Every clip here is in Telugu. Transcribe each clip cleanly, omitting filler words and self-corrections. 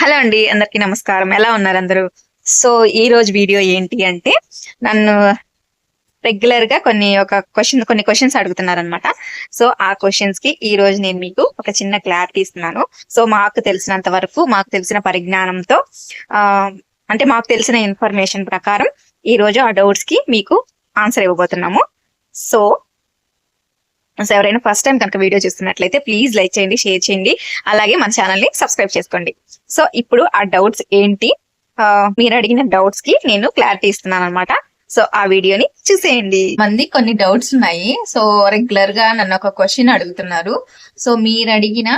హలో అండి, అందరికి నమస్కారం. ఎలా ఉన్నారు అందరూ? సో ఈ రోజు వీడియో ఏంటి అంటే, నన్ను రెగ్యులర్ గా కొన్ని క్వశ్చన్స్ అడుగుతున్నారనమాట. సో ఆ క్వశ్చన్స్ కి ఈ రోజు నేను మీకు ఒక చిన్న క్లారిటీ ఇస్తున్నాను. సో మాకు తెలిసినంత వరకు, మాకు తెలిసిన పరిజ్ఞానంతో, ఆ అంటే మాకు తెలిసిన ఇన్ఫర్మేషన్ ప్రకారం ఈ రోజు ఆ డౌట్స్ కి మీకు ఆన్సర్ ఇవ్వబోతున్నాము. సో ఎవరైనా ఫస్ట్ టైం కనుక వీడియో చూస్తున్నట్లయితే ప్లీజ్ లైక్ చేయండి, షేర్ చేయండి, అలాగే మన ఛానల్ ని సబ్స్క్రైబ్ చేసుకోండి. సో ఇప్పుడు ఆ డౌట్స్ ఏంటి, మీరు అడిగిన డౌట్స్ కి నేను క్లారిటీ ఇస్తున్నాను అనమాట. సో ఆ వీడియోని చూసేయండి. మంది కొన్ని డౌట్స్ ఉన్నాయి. సో రెగ్యులర్ గా నన్ను ఒక క్వశ్చన్ అడుగుతున్నారు. సో మీరు అడిగిన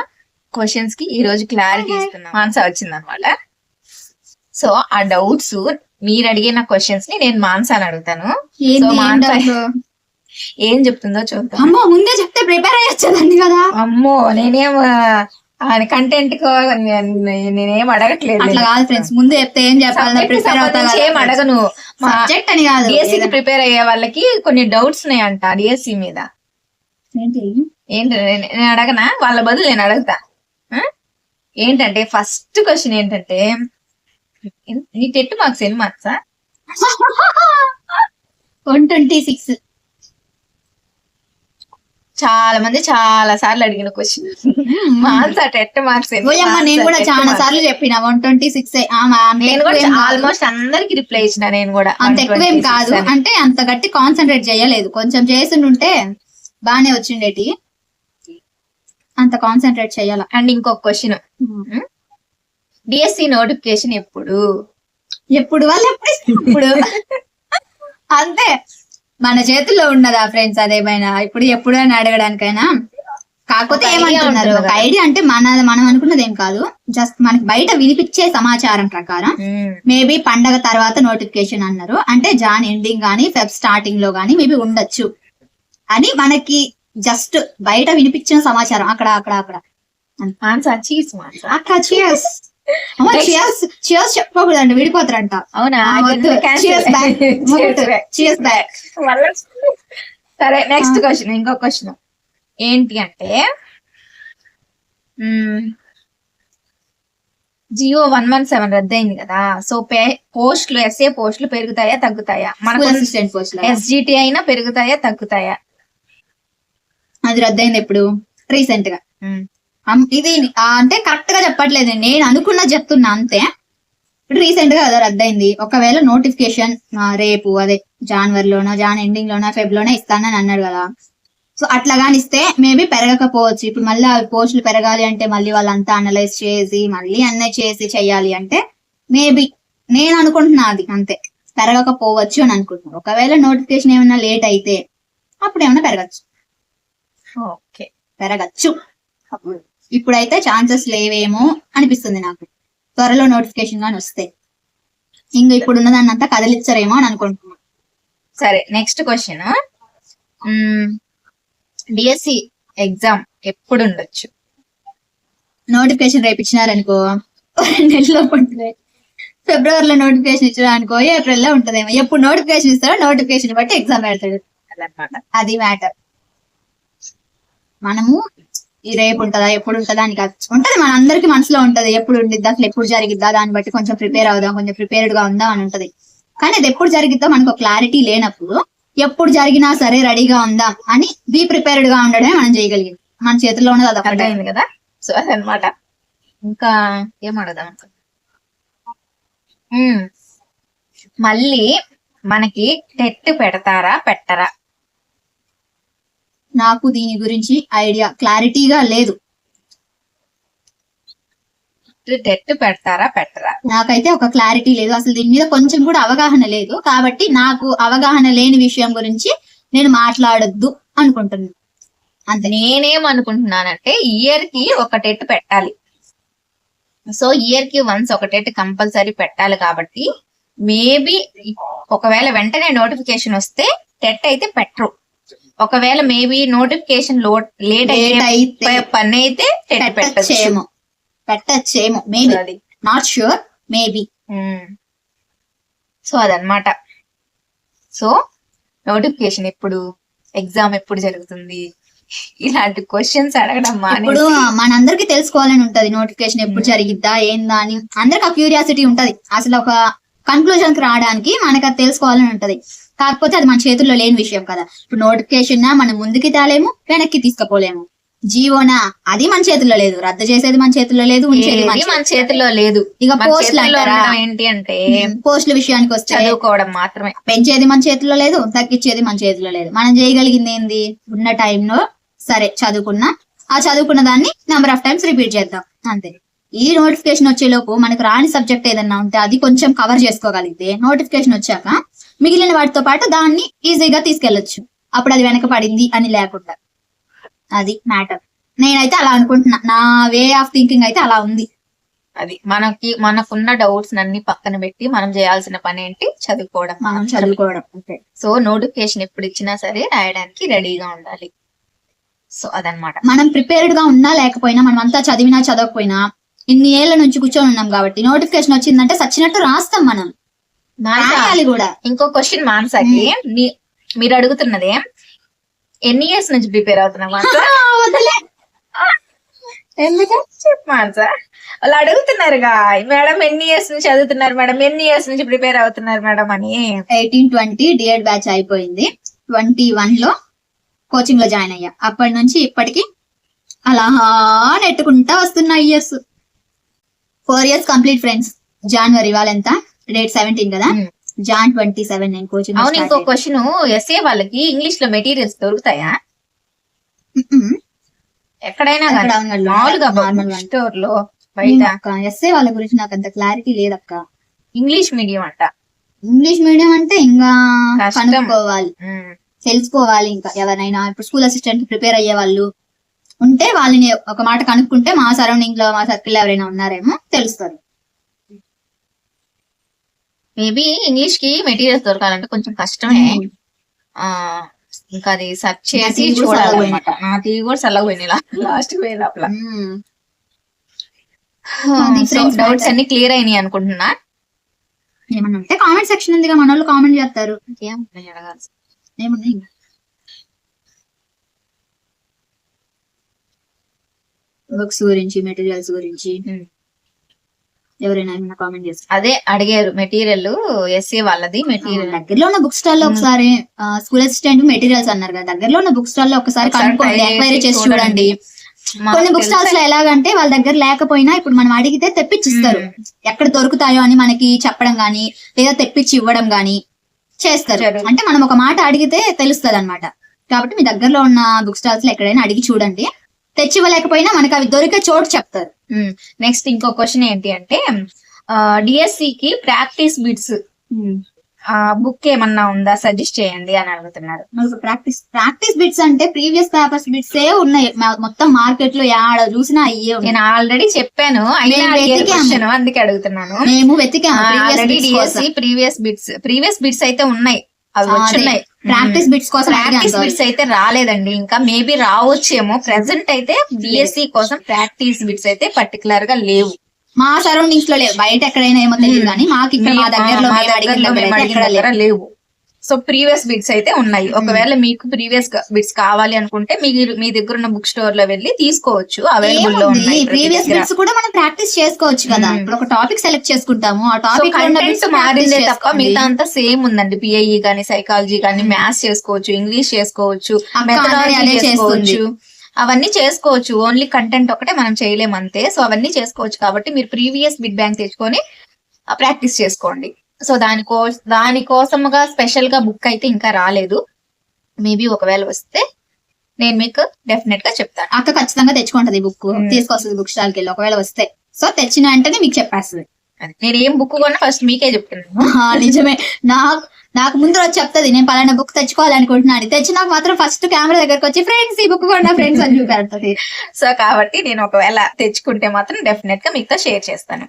క్వశ్చన్స్ కి ఈ రోజు క్లారిటీ ఇస్తున్నాను, ఆన్సర్ వచ్చింది అనమాట. సో ఆ డౌట్స్, మీరు అడిగిన క్వశ్చన్స్ ని నేను మాన్సా అని అడుగుతాను. సో మాన్సా ఏం చెప్తుందో చూద్దాం. అమ్మో, ముందే చెప్తే ప్రిపేర్ అయ్యొచ్చేదండి కదా. అమ్మో, నేనేం కంటెంట్ నేనేం అడగట్లేదు. అట్లా కాదు ఫ్రెండ్స్, ముందే చెప్తే ఏం చెప్పాలి, ప్రిపేర్ అవుతా. ఏం అడగను. సబ్జెక్ట్ అని కాదు, డిఎస్సి ప్రిపేర్ అయ్యే వాళ్ళకి కొన్ని డౌట్స్ ఉన్నాయంట డిఎస్సి మీద. ఏంటి నేను అడగనా? వాళ్ళ బదులు నేను అడుగుతా. ఏంటంటే ఫస్ట్ క్వశ్చన్ ఏంటంటే, నీ టెట్ మార్క్స్ ఎన్ని మార్క్సా? 126. చాలా మంది చాలా సార్లు అడిగిన క్వశ్చన్. మాన్సా టెట్ మార్క్స్ నేను కూడా చాలా సార్లు చెప్పిన 126. నేను కూడా ఆల్మోస్ట్ అందరికి రిప్లై ఇచ్చిన. నేను కూడా అంత ఎక్కువేం కాదు, అంటే అంత గట్టి కాన్సన్ట్రేట్ చేయలేదు. కొంచెం చేస్తుంటే బానే వచ్చిండేటి, అంత కాన్సన్ట్రేట్ చేయాల. అండ్ ఇంకొక క్వశ్చన్, డిఎస్సి నోటిఫికేషన్ ఎప్పుడు? వాళ్ళు ఇప్పుడు అంతే, మన చేతుల్లో ఉన్నదా ఫ్రెండ్స్ అదేమైనా. ఇప్పుడు ఎప్పుడు అని అడగడానికైనా. కాకపోతే ఏమంటున్నారు, ఒక ఐడియా అంటే మనం అనుకున్నది ఏం కాదు, జస్ట్ మనకి బయట వినిపించే సమాచారం ప్రకారం మేబీ పండగ తర్వాత నోటిఫికేషన్ అన్నారు. అంటే జాన్ ఎండింగ్ గానీ ఫెబ్ స్టార్టింగ్ లో గానీ మేబీ ఉండొచ్చు అని మనకి జస్ట్ బయట వినిపించిన సమాచారం. అక్కడ చెప్పకూడదండి, విడిపోతారంట. అవునా? సరే, నెక్స్ట్ క్వశ్చన్. ఇంకో క్వశ్చన్ ఏంటి అంటే, జియో 117 రద్దయింది కదా. సో పోస్టులు, ఎస్ఏ పోస్టులు పెరుగుతాయా తగ్గుతాయా? మనకు ఎస్జిటి అయినా పెరుగుతాయా తగ్గుతాయా? అది రద్దయింది ఎప్పుడు? రీసెంట్ గా. ఇది అంటే కరెక్ట్ గా చెప్పట్లేదు, నేను అనుకున్నది చెప్తున్నా అంతే. ఇప్పుడు రీసెంట్ గా కదా రద్దయింది. ఒకవేళ నోటిఫికేషన్ రేపు, అదే జనవరిలోనో, జాన్ ఎండింగ్ లోనో, ఫెబ్ లోనో ఇస్తానని అన్నాడు కదా. సో అట్లా గాని ఇస్తే మేబీ పెరగకపోవచ్చు. ఇప్పుడు మళ్ళీ పోస్టులు పెరగాలి అంటే మళ్ళీ వాళ్ళంతా అనలైజ్ చేసి మళ్ళీ అన్నీ చేసి చెయ్యాలి అంటే మేబీ నేను అనుకుంటున్నా అది అంతే, పెరగకపోవచ్చు అని అనుకుంటున్నాను. ఒకవేళ నోటిఫికేషన్ ఏమైనా లేట్ అయితే అప్పుడు ఏమైనా పెరగచ్చు. ఓకే, పెరగచ్చు. ఇప్పుడైతే ఛాన్సెస్ లేవేమో అనిపిస్తుంది నాకు. త్వరలో నోటిఫికేషన్ గాని వస్తే ఇంకా ఇప్పుడు ఉన్నదాన్ని అంతా కదిలిచ్చారేమో అని అనుకుంటున్నాను. సరే, నెక్స్ట్ క్వశ్చన్, డిఎస్సి ఎగ్జామ్ ఎప్పుడు ఉండొచ్చు? నోటిఫికేషన్ రేపు ఇచ్చినారనుకో 2 నెలల్లో ఉంటుంది. ఫిబ్రవరిలో నోటిఫికేషన్ ఇచ్చారనుకో ఏప్రిల్లో ఉంటదేమో. ఎప్పుడు నోటిఫికేషన్ ఇస్తారో నోటిఫికేషన్ బట్టి ఎగ్జామ్ పెడతాడు, అది మ్యాటర్. మనము ఈ రేపు ఉంటుందా ఎప్పుడు ఉంటుందా అని కాదు, ఉంటది మన అందరికి మనసులో ఉంటది. ఎప్పుడు ఉండిద్దా, అసలు ఎప్పుడు జరిగిద్దా, దాన్ని బట్టి కొంచెం ప్రిపేర్ అవుదాం, కొంచెం ప్రిపేర్డ్ గా ఉందాం అని ఉంటది. కానీ అది ఎప్పుడు జరిగిద్దో మనకు క్లారిటీ లేనప్పుడు ఎప్పుడు జరిగినా సరే రెడీగా ఉందాం అని బీ ప్రిపేర్డ్ గా ఉండడమే మనం చేయగలిగింది. మన చేతుల్లో ఉన్నది అది ఒకటే అయింది కదా. సో అదనమాట. ఇంకా ఏం అడదాం, మళ్ళీ మనకి టెట్ పెడతారా పెట్టరా? నాకు దీని గురించి ఐడియా క్లారిటీగా లేదు. టెట్ పెడతారా పెట్టరా? నాకైతే ఒక క్లారిటీ లేదు, అసలు దీని మీద కొంచెం కూడా అవగాహన లేదు. కాబట్టి నాకు అవగాహన లేని విషయం గురించి నేను మాట్లాడొద్దు అనుకుంటున్నాను అంతే. నేనేమనుకుంటున్నానంటే ఇయర్ కి ఒక టెట్ పెట్టాలి. సో ఇయర్ కి వన్స్ ఒక టెట్ కంపల్సరీ పెట్టాలి. కాబట్టి మేబీ ఒకవేళ వెంటనే నోటిఫికేషన్ వస్తే టెట్ అయితే పెట్టరు. ఒకవేళ మేబీ నోటిఫికేషన్ లేట్ అయితే పని అయితే పెట్టచ్చేమో maybe, not sure, maybe. So అదనమాట. సో నోటిఫికేషన్ ఎప్పుడు, ఎగ్జామ్ ఎప్పుడు జరుగుతుంది, ఇలాంటి క్వశ్చన్స్ అడగడం ఇప్పుడు మానేసి మనందరికి తెలుసుకోవాలని ఉంటది నోటిఫికేషన్ ఎప్పుడు జరిగిద్దా ఏందా అని అందరికి ఆ క్యూరియాసిటీ ఉంటది అసలు ఒక కన్క్లూజన్ కి రావడానికి మనకు అది తెలుసుకోవాలని ఉంటది కాకపోతే అది మన చేతుల్లో లేని విషయం కదా ఇప్పుడు నోటిఫికేషన్ మనం ముందుకి తేలేము వెనక్కి తీసుకుపోలేము జీవోనా అది మన చేతుల్లో లేదు రద్దు చేసేది మన చేతుల్లో లేదు ఉంచేది ఏది మన చేతిలో లేదు. ఇక మన పోస్టులు చేతిలో అంటారా ఉండడం ఏంటి అంటే పోస్టుల విషయానికి వస్తే చదువుకోవడం మాత్రమే. పెంచేది మన చేతిలో లేదు తగ్గించేది మన చేతిలో లేదు మనం చేయగలిగింది ఏంది ఉన్న టైంలో సరే చదువుకున్నా ఆ చదువుకున్న దాన్ని నెంబర్ ఆఫ్ టైమ్స్ రిపీట్ చేద్దాం అంతే ఈ నోటిఫికేషన్ వచ్చేలోపు మనకు రాని సబ్జెక్ట్ ఏదన్నా ఉంటే అది కొంచెం కవర్ చేసుకోగలిగితే నోటిఫికేషన్ వచ్చాక మిగిలిన వాటితో పాటు దాన్ని ఈజీగా తీసుకెళ్లొచ్చు అప్పుడు అది వెనకపడింది అని లేకుండా అది మ్యాటర్ నేనైతే అలా అనుకుంటున్నా నా వే ఆఫ్ థింకింగ్ అయితే అలా ఉంది అది మనకున్న డౌట్స్ అన్ని పక్కన పెట్టి మనం చేయాల్సిన పని ఏంటి చదువుకోవడం. మనం చదువుకోవడం అంతే సో నోటిఫికేషన్ ఎప్పుడు ఇచ్చినా సరే రాయడానికి రెడీగా ఉండాలి. సో అదనమాట. మనం ప్రిపేర్డ్ గా ఉన్నా లేకపోయినా మనం అంతా చదివినా చదవకపోయినా ఇన్ని ఏళ్ల నుంచి కూర్చొని ఉన్నాం కాబట్టి నోటిఫికేషన్ వచ్చిందంటే సచ్చినట్టు రాస్తాం మనం రాయాలి కూడా. ఇంకో క్వశ్చన్ మాన్సాకి మీరు అడుగుతున్నదే ఎన్ని ఇయర్స్ నుంచి ప్రిపేర్ అవుతున్నాం ఎందుకు చెప్పు మాన్సా. వాళ్ళు అడుగుతున్నారుగా మేడం ఎన్ని ఇయర్స్ నుంచి చదువుతున్నారు మేడం ఎన్ని ఇయర్స్ నుంచి ప్రిపేర్ అవుతున్నారు మేడం అని. 18-20 డిఎడ్ బ్యాచ్ అయిపోయింది 21 లో కోచింగ్ లో జాయిన్ అయ్యా అప్పటి నుంచి ఇప్పటికి అలా నెట్టుకుంటా వస్తున్నా ఇయర్స్ 4 years కంప్లీట్ ఫ్రెండ్స్. జనవరి వాళ్ళ ఎంత డేట్ 17 కదా జాన్ 27 నేను కోచింగ్. అవును ఇంకో క్వశ్చన్ ఎస్ఏ వాళ్ళకి ఇంగ్లీష్ లో మెటీరియల్స్ దొరుకుతాయా ఎక్కడైనా మామూలుగా స్టోర్ లో బయట? ఎస్ఏ వాళ్ళ గురించి నాకు అంత క్లారిటీ లేదక్క. ఇంగ్లీష్ మీడియం అంట. ఇంగ్లీష్ మీడియం అంటే ఇంకా కష్టం. కనుక్కోవాలి తెలుసుకోవాలి. ఇంకా ఎవరైనా ఇప్పుడు స్కూల్ అసిస్టెంట్ ప్రిపేర్ అయ్యే వాళ్ళు ఉంటే వాళ్ళని ఒక మాట కనుక్కుంటే మా సరౌండింగ్ లో మా సర్కిల్ ఎవరైనా ఉన్నారేమో తెలుస్తారు. మేబీ ఇంగ్లీష్ కి మెటీరియల్స్ దొరకాలంటే కొంచెం కష్టమే. ఇంకా అది సెర్చ్ చేసి చూడాలన్నమాట. నా తీగి కూడా చల్లకపోయినాయి లాస్ట్ పోయే లోపల. డౌట్స్ అన్ని క్లియర్ అయినాయి అనుకుంటున్నా. ఏమన్నా ఉంటే కామెంట్ సెక్షన్ ఉందిగా మన వాళ్ళు కామెంట్ చేస్తారు. ఏమున్నాయి బుక్స్ గురించి మెటీరియల్స్ గురించి ఎవరైనా ఏమైనా కామెంట్ చేస్తారు. అదే అడిగారు మెటీరియల్ ఎస్ఏ వాళ్ళది మెటీరియల్ దగ్గరలో ఉన్న బుక్ స్టాల్ లో ఒకసారి స్కూల్ అసిస్టెంట్ మెటీరియల్స్ అన్నారు కదా దగ్గరలో ఉన్న బుక్ స్టాల్ లో ఒకసారి కనుక్కోండి ఎంక్వైరీ చేసి చూడండి. కొన్ని బుక్ స్టాల్స్ లో ఎలాగంటే వాళ్ళ దగ్గర లేకపోయినా ఇప్పుడు మనం అడిగితే తెప్పించిస్తారు. ఎక్కడ దొరుకుతాయో అని మనకి చెప్పడం గానీ లేదా తెప్పించి ఇవ్వడం గానీ చేస్తారు. అంటే మనం ఒక మాట అడిగితే తెలుస్తుంది అనమాట. కాబట్టి మీ దగ్గరలో ఉన్న బుక్ స్టాల్స్ లో ఎక్కడైనా అడిగి చూడండి. తెచ్చి ఇవ్వలేకపోయినా మనకి అవి దొరికే చోటు చెప్తారు. నెక్స్ట్ ఇంకో క్వశ్చన్ ఏంటి అంటే డిఎస్సి కి ప్రాక్టీస్ బిట్స్ బుక్ ఏమన్నా ఉందా సజెస్ట్ చేయండి అని అడుగుతున్నారు. ప్రాక్టీస్ బిట్స్ అంటే ప్రీవియస్ పేపర్స్ బిట్స్ ఏ ఉన్నాయి మొత్తం మార్కెట్ లో యాడ చూసినా అయ్యే. నేను ఆల్రెడీ చెప్పాను అందుకే అడుగుతున్నాను. మేము వెతికాము ఆల్రెడీ డిఎస్సి ప్రీవియస్ బిట్స్ అయితే ఉన్నాయి అవి వచ్చున్నాయి. ప్రాక్టీస్ బిట్స్ కోసం ప్రాక్టీస్ బిట్స్ అయితే రాలేదండి ఇంకా మేబీ రావచ్చేమో. ప్రెసెంట్ అయితే డిఎస్సి కోసం ప్రాక్టీస్ బిట్స్ అయితే పర్టికులర్ గా లేవు మా సరౌండింగ్స్ లో లేవు. బయట ఎక్కడైనా ఏమో తెలియదు కానీ మాకు ఇక్కడ మా దగ్గరలో లేవు. సో ప్రీవియస్ బిట్స్ అయితే ఉన్నాయి. ఒకవేళ మీకు ప్రీవియస్ బిట్స్ కావాలి అనుకుంటే మీ దగ్గర ఉన్న బుక్ స్టోర్ లో వెళ్ళి తీసుకోవచ్చు. అవైలబుల్ లో ఉన్నాయి. ప్రీవియస్ బిట్స్ కూడా మనం ప్రాక్టీస్ చేసుకోవచ్చు కదా. ఇప్పుడు ఒక టాపిక్ సెలెక్ట్ చేసుకుంటాము ఆ టాపిక్ కంటెంట్ మారిందే తప్ప మిగతా అంతా సేమ్ ఉందండి. పిఐఈ కానీ సైకాలజీ కానీ మ్యాథ్స్ చేసుకోవచ్చు ఇంగ్లీష్ చేసుకోవచ్చు మెథడాలజీ చేసుకోవచ్చు అవన్నీ చేసుకోవచ్చు. ఓన్లీ కంటెంట్ ఒకటే మనం చేయలేము అంతే. సో అవన్నీ చేసుకోవచ్చు కాబట్టి మీరు ప్రీవియస్ బిట్ బ్యాంక్ తెచ్చుకొని ప్రాక్టీస్ చేసుకోండి. సో దానికోసముగా స్పెషల్ గా బుక్ అయితే ఇంకా రాలేదు. మేబీ ఒకవేళ వస్తే నేను మీకు డెఫినెట్ గా చెప్తాను. అక్క ఖచ్చితంగా తెచ్చుకుంటది బుక్ తీసుకొస్తుంది బుక్ స్టాల్ కి వెళ్ళి. ఒకవేళ వస్తే సో తెచ్చిన వెంటనే మీకు చెప్పేస్తుంది. నేను ఏం బుక్ కొన్నా ఫస్ట్ మీకే చెప్తున్నాను. నిజమే నాకు ముందు రోజు చెప్తుంది నేను పలానా బుక్ తెచ్చుకోవాలనుకుంటున్నాను. తెచ్చినాక మాత్రం ఫస్ట్ కెమెరా దగ్గరకు వచ్చి ఫ్రెండ్స్ ఈ బుక్ కొన్నా ఫ్రెండ్స్ అని చూపెడుతుంది. సో కాబట్టి నేను ఒకవేళ తెచ్చుకుంటే మాత్రం డెఫినెట్ గా మీతో షేర్ చేస్తాను.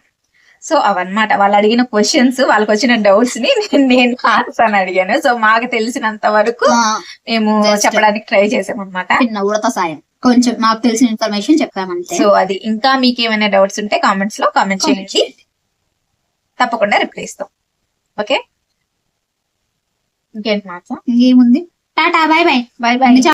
సో అవన్నమాట వాళ్ళు అడిగిన క్వశ్చన్స్ వాళ్ళకి వచ్చిన డౌట్స్ ని నేను ఆన్సర్ అడిగాను. సో మాకు తెలిసినంత వరకు మేము చెప్పడానికి ట్రై చేసాం అనమాట. ఉడత సాయం కొంచెం మాకు తెలిసిన ఇన్ఫర్మేషన్ చెప్పామంటే. సో అది ఇంకా మీకు ఏమైనా డౌట్స్ ఉంటే కామెంట్స్ లో కామెంట్ చేయండి. తప్పకుండా రిప్లై ఇస్తాం. ఓకే ఇంకేంటి మాత్రం ఇంకేముంది టాటా బాయ్ బాయ్.